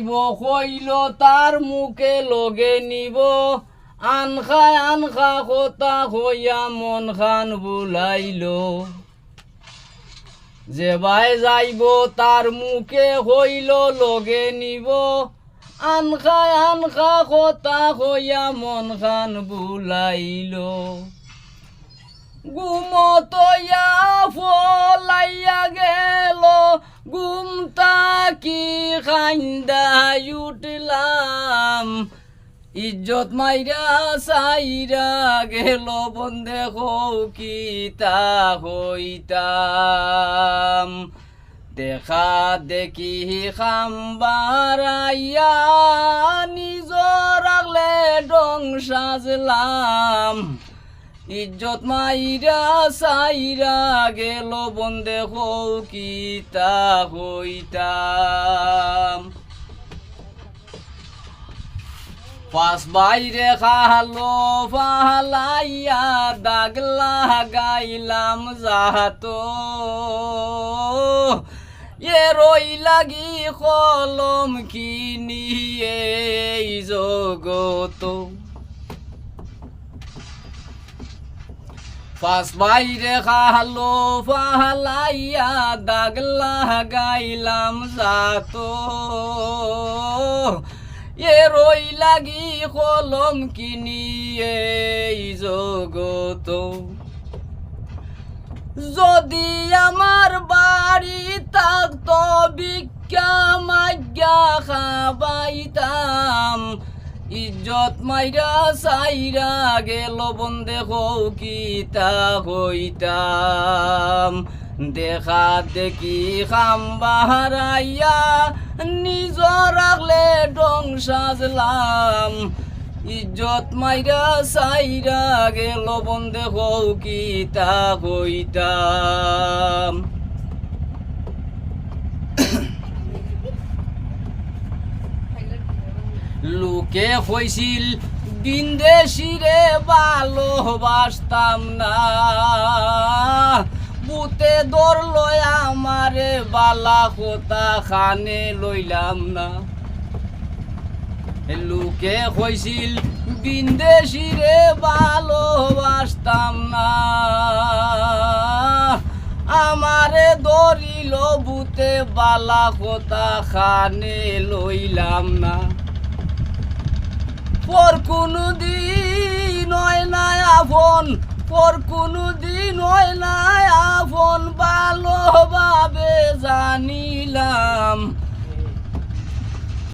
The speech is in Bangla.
যাইব কইল তার মুখে লগে নিব আনখা কথা হইয়া মন খান বুলাইল যে ভাই যাইব তার মুখে হইল লগে নিব আনখা কথা হইয়া মন খান বুলাইল ঘুমতয়া ফলাইয়া গেল ঘুমতা কি খাইন্দাই উঠলাম ইজ্জত মাইরা সাইরা গেল বন্ধে কিতা হইতাম দেখা দেখি খাম্বারাইয়া নিজর আগলে ডং সাজলাম ইজ্জত মাইরা সাইরা গেল বন্ধে কিতা হইতাম পাশ বাইরে খালো ফালাইয়া দাগলা গাইলাম যাহাতো এ রই লাগি কলম কিনি এই জগত পাশ বাইরে খালো ফালাইয়া দাগলা গাইলাম যাতো এ রই লাগি কলম কিনি এই জগত যদি আমার বাড়ি থাকতো ভিক্ষা মাগ্যা খাবাইতাম ইজ্জত মাইরা সাইরা গেল বন্ধে কিতা হইতাম দেখা দেখি খাম্বাহারাইয়া নিজর আগলে ডং সাজলাম ইজ্জত মাইরা সাইরা গেল বন্ধে কিতা হইতাম লোকে হইছিল বিন্দেশিরে ভালোবাসতাম না বুতে ধরল আমারে বালা কথা খানে লইলাম না লোকে হইছিল বিন্দেশিরে ভালোবাসতাম না আমারে ধরিল বুতে বালা কথা খানে লইলাম না পর কোনো দিন হয় না আপন পর কোনো দিন হয় না আপন ভালোভাবে জানিলাম